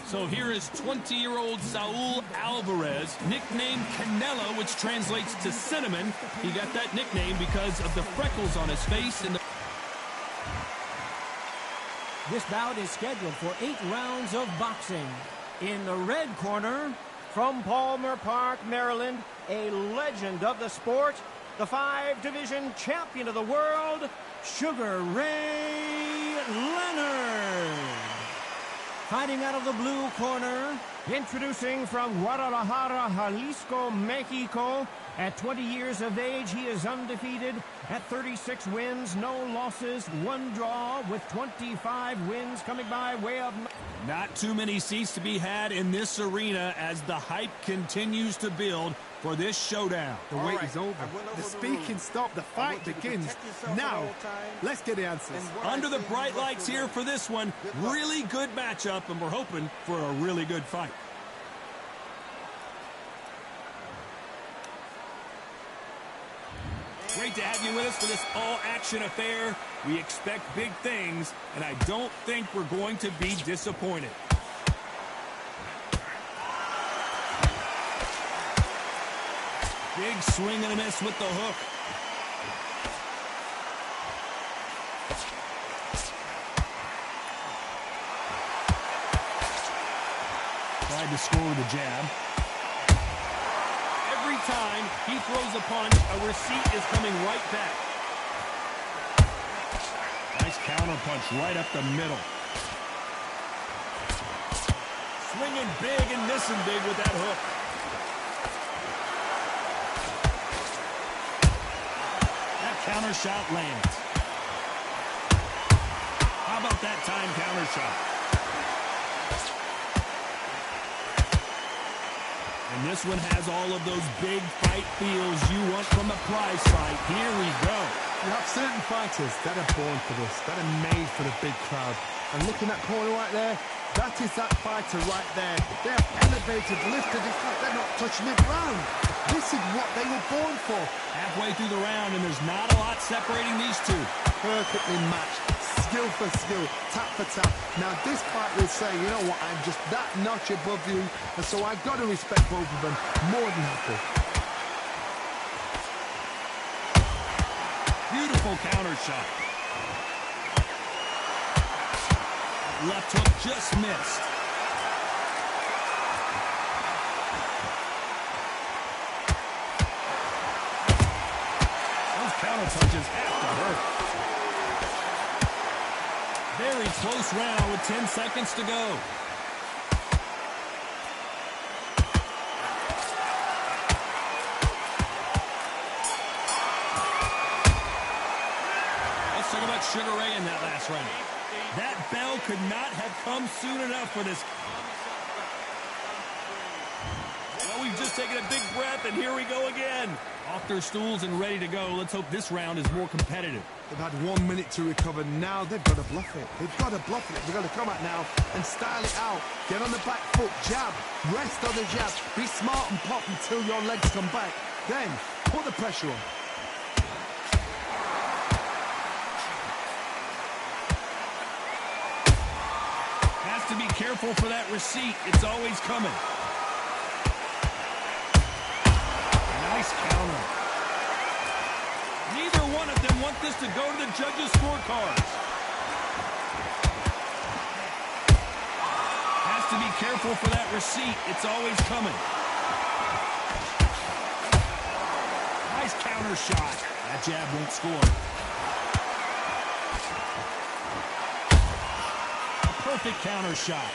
So here is 20-year-old Saul Alvarez, nicknamed Canelo, which translates to cinnamon. He got that nickname because of the freckles on his face. This bout is scheduled for 8 rounds of boxing. In the red corner, from Palmer Park, Maryland, a legend of the sport, the 5-division champion of the world, Sugar Ray Leonard. Fighting out of the blue corner, introducing from Guadalajara, Jalisco, Mexico. At 20 years of age, he is undefeated at 36 wins, no losses, 1 draw, with 25 wins coming by way of... Not too many seats to be had in this arena as the hype continues to build for this showdown. The wait is over. The speaking stopped. The fight begins. Now, let's get the answers. Under the bright lights here for this one. Really good matchup, and we're hoping for a really good fight. Great to have you with us for this all-action affair. We expect big things, and I don't think we're going to be disappointed. Big swing and a miss with the hook. Tried to score with a jab. Every time he throws a punch, a receipt is coming right back. Nice counter punch right up the middle. Swinging big and missing big with that hook. That counter shot lands. How about that time counter shot? And this one has all of those big fight feels you want from a prize fight. Here we go. You have certain fighters that are born for this, that are made for the big crowd. And looking at that corner right there, that is that fighter right there. They have elevated, lifted, in fact, they're not touching the ground. This is what they were born for. Halfway through the round, and there's not a lot separating these two. Perfectly matched, skill for skill, tap for tap. Now this fight will say, you know what, I'm just that notch above you, and so I've got to respect both of them more than happy. Beautiful counter shot. Left hook just missed. Those counter punches have to hurt. Very close round with 10 seconds to go. Let's talk about Sugar Ray in that last round. That bell could not have come soon enough for this. Well, we've just taken a big breath, and here we go again. Off their stools and ready to go. Let's hope this round is more competitive. They've had 1 minute to recover. Now they've got to bluff it. They've got to bluff it. They've got to come out now and style it out. Get on the back foot, jab, rest on the jab. Be smart and pop until your legs come back. Then put the pressure on. Has to be careful for that receipt. It's always coming. Nice counter. Neither one of them want this to go to the judges' scorecards. Has to be careful for that receipt. It's always coming. Nice counter shot. That jab won't score. A perfect counter shot.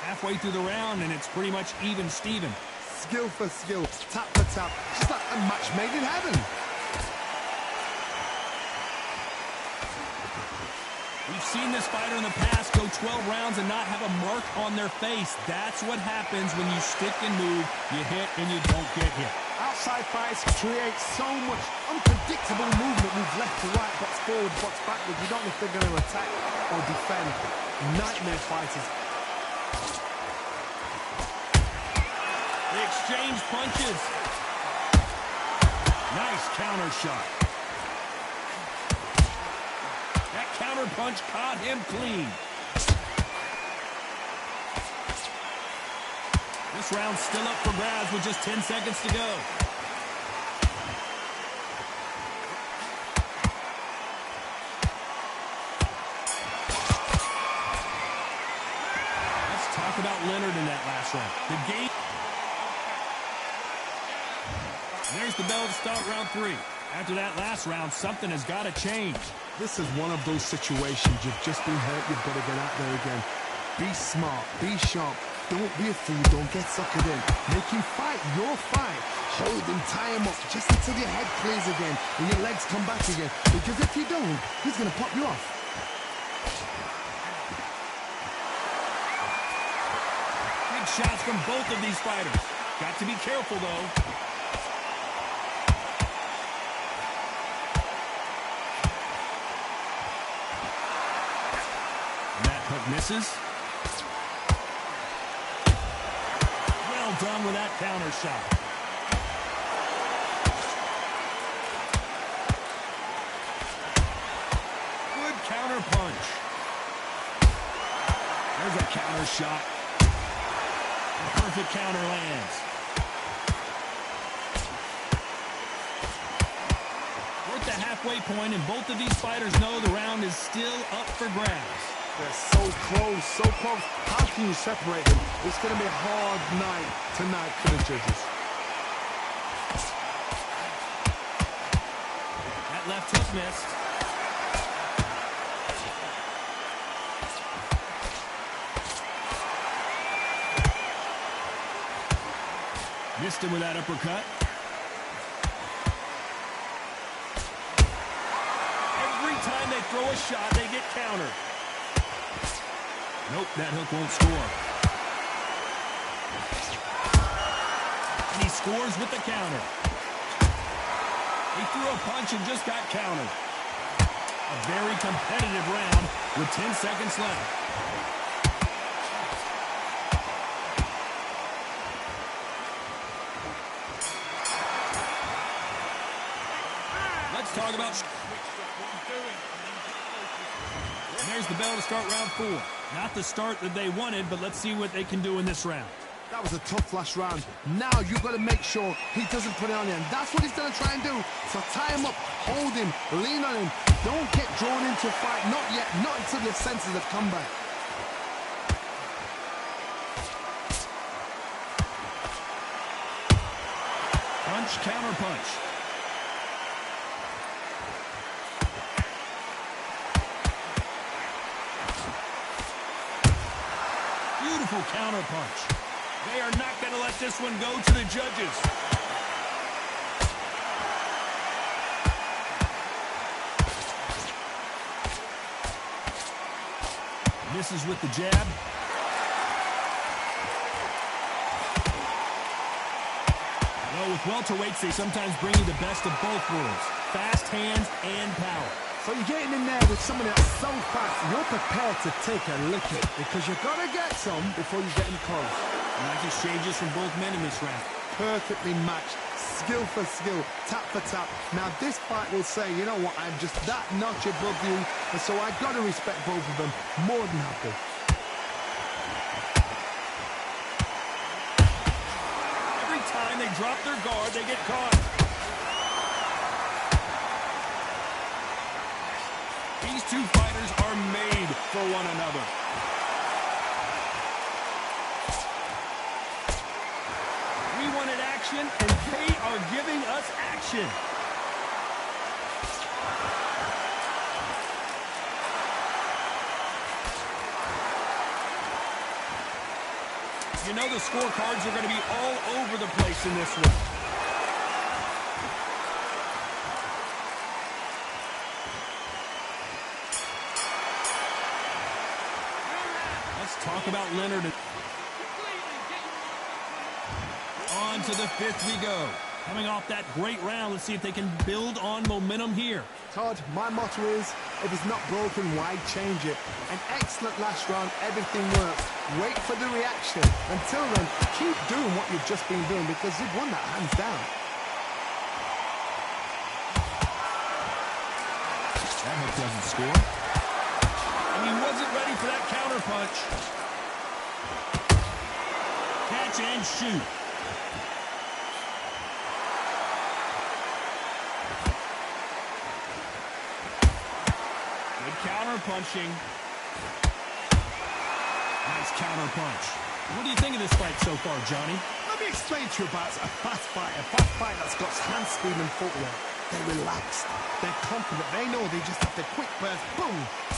Halfway through the round, and it's pretty much even Steven. Skill for skill, tap for tap, just like a match made in heaven. We've seen this fighter in the past go 12 rounds and not have a mark on their face. That's what happens when you stick and move, you hit and you don't get hit. Outside fights create so much unpredictable movement. Move left to right, box forward, box backwards. You don't know if they're going to attack or defend. Nightmare fighters. They exchange punches. Nice counter shot. counter punch caught him clean. This round's still up for grabs with just 10 seconds to go. Let's talk about Leonard in that last round. The game. There's the bell to start round 3. After that last round, something has got to change. This is one of those situations. You've just been hurt. You've got to get out there again. Be smart. Be sharp. Don't be a fool. Don't get suckered in. Make him fight your fight. Hold him, tie him up, just until your head clears again and your legs come back again. Because if you don't, he's going to pop you off. Big shots from both of these fighters. Got to be careful, though. And that hook misses. Well done with that counter shot. Good counter punch. There's a counter shot. The perfect counter lands. We're at the halfway point, and both of these fighters know the round is still up for grabs. They're so close, so close. How can you separate them? It's going to be a hard night tonight for the judges. That left hook missed. Missed him with that uppercut. Every time they throw a shot, they get countered. Nope, that hook won't score. And he scores with the counter. He threw a punch and just got countered. A very competitive round with 10 seconds left. Let's talk about... And there's the bell to start round 4. Not the start that they wanted, but let's see what they can do in this round. That was a tough last round. Now you've got to make sure he doesn't put it on you, and that's what he's going to try and do. So tie him up, hold him, lean on him. Don't get drawn into a fight. Not yet, not until your senses have come back. Punch, counter punch. Beautiful counter punch. They are not going to let this one go to the judges. Misses with the jab. Well, with welterweights, they sometimes bring you the best of both worlds. Fast hands and power. So you're getting in there with somebody that's so fast, you're prepared to take a licking because you've got to get some before you get in close. And that exchanges from both men in this round. Perfectly matched, skill for skill, tap for tap. Now this fight will say, you know what, I'm just that notch above you, and so I've got to respect both of them more than happy. Every time they drop their guard, they get caught. These two fighters are made for one another. We wanted action, and they are giving us action. You know the scorecards are going to be all over the place in this one. Talk about Leonard. On to the 5th we go. Coming off that great round, let's see if they can build on momentum here. Todd, my motto is, if it's not broken, why change it? An excellent last round, everything works. Wait for the reaction. Until then, keep doing what you've just been doing because you've won that hands down. That hook doesn't score. wasn't ready for that counter punch. Catch and shoot. Good counter punching. Nice counter punch. What do you think of this fight so far, Johnny? Let me explain to you about a fast fight that's got hand speed and footwork. They're relaxed. They're confident. They know they just have to quick burst, boom.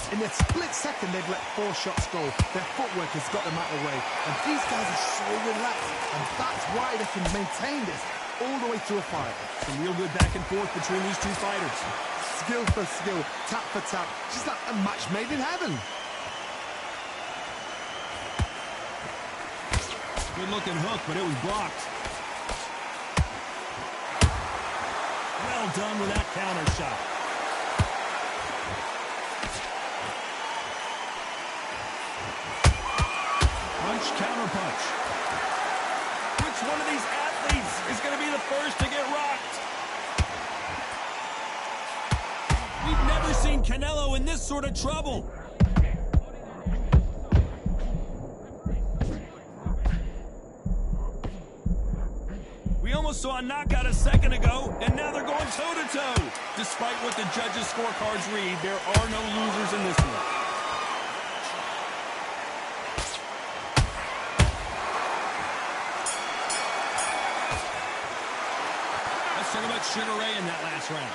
In a split second, they've let 4 shots go. Their footwork has got them out of the way. And these guys are so relaxed. And that's why they can maintain this all the way through a fight. Some real good back and forth between these two fighters. Skill for skill, tap for tap. Just like a match made in heaven. Good-looking hook, but it was blocked. Well done with that counter shot. Punch, counter punch. Which one of these athletes is going to be the first to get rocked? We've never seen Canelo in this sort of trouble. We almost saw a knockout a second ago, and now they're going toe-to-toe. Despite what the judges' scorecards read, there are no losers in this one. Let's talk about Sugar Ray in that last round.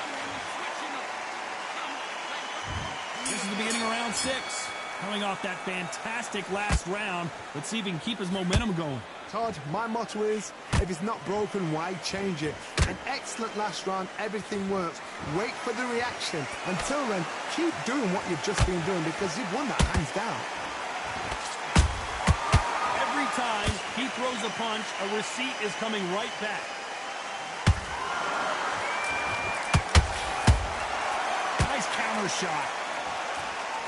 This is the beginning of round 6. Coming off that fantastic last round, let's see if he can keep his momentum going. Todd, my motto is, if it's not broken, why change it? An excellent last round, everything works. Wait for the reaction. Until then, keep doing what you've just been doing because you've won that hands down. Every time he throws a punch, a receipt is coming right back. Nice counter shot.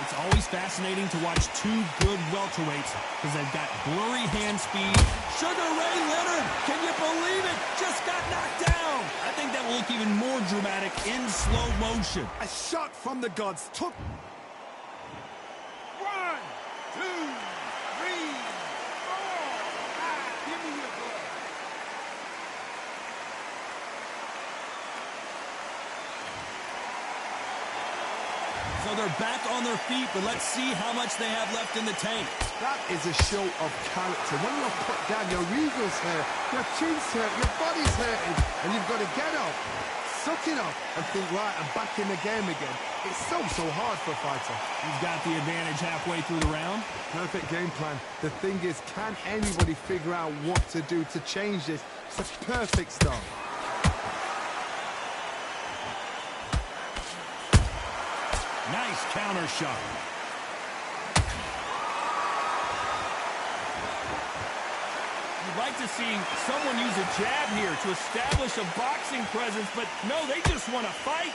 It's always fascinating to watch two good welterweights because they've got blurry hand speed. Sugar Ray Leonard, can you believe it? Just got knocked down. I think that will look even more dramatic in slow motion. A shot from the gods took... 1, 2, 3, 4, 5. Give me your blood. So they're back on their feet, but let's see how much they have left in the tank. That is a show of character. When you're put down, your eagle's hurt, your chin's hurt, your body's hurting, and you've got to get up, suck it up, and think, right, I'm back in the game again. It's so hard for a fighter. He's got the advantage halfway through the round. Perfect game plan. The thing is, can anybody figure out what to do to change this? It's a perfect start. Nice counter shot. You'd like to see someone use a jab here to establish a boxing presence, but no, they just want to fight.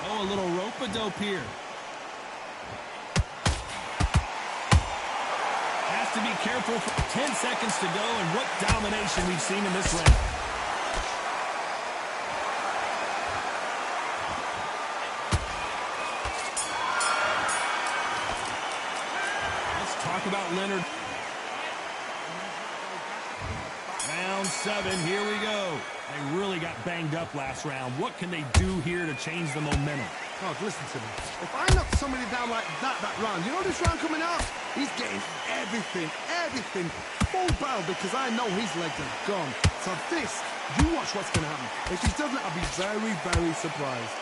Oh, a little rope-a-dope here. Has to be careful. 10 seconds to go, and what domination we've seen in this round. Talk about Leonard. Round 7, here we go. They really got banged up last round. What can they do here to change the momentum? God, listen to me. If I knock somebody down like that round, you know this round coming out? He's getting everything, full barrel because I know his legs are gone. So this, you watch what's going to happen. If he doesn't, I'll be very, very surprised.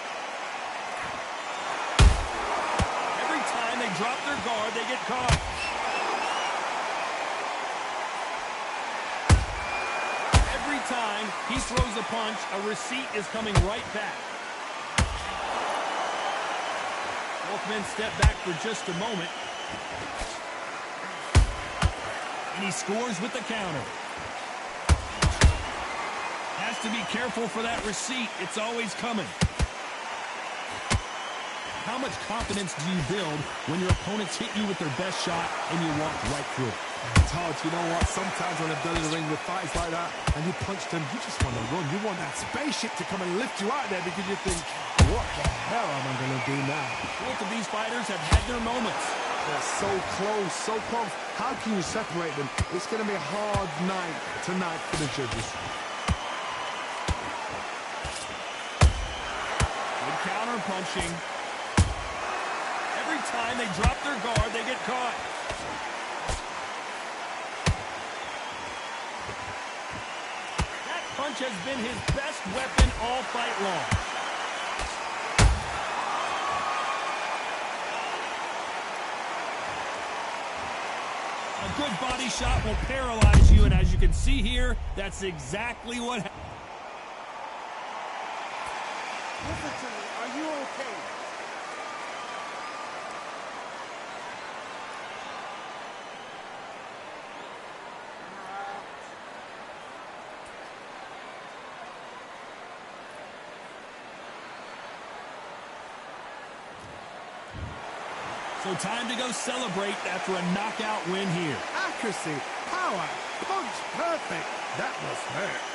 Every time they drop their guard, they get caught. Every time he throws a punch, a receipt is coming right back. Both men step back for just a moment. And he scores with the counter. Has to be careful for that receipt. It's always coming. How much confidence do you build when your opponents hit you with their best shot and you walk right through it? It's hard, you know what? Sometimes when I've done in the ring with fights like that, and you punch them, you just want to run. You want that spaceship to come and lift you out there because you think, what the hell am I going to do now? Both of these fighters have had their moments. They're so close, so close. How can you separate them? It's going to be a hard night tonight for the judges. Good counter punching. Every time they drop their guard, they get caught. That punch has been his best weapon all fight long. A good body shot will paralyze you, and as you can see here, that's exactly what happened. Listen to me. Are you okay? So time to go celebrate after a knockout win here. Accuracy, power, punch, perfect. That must hurt.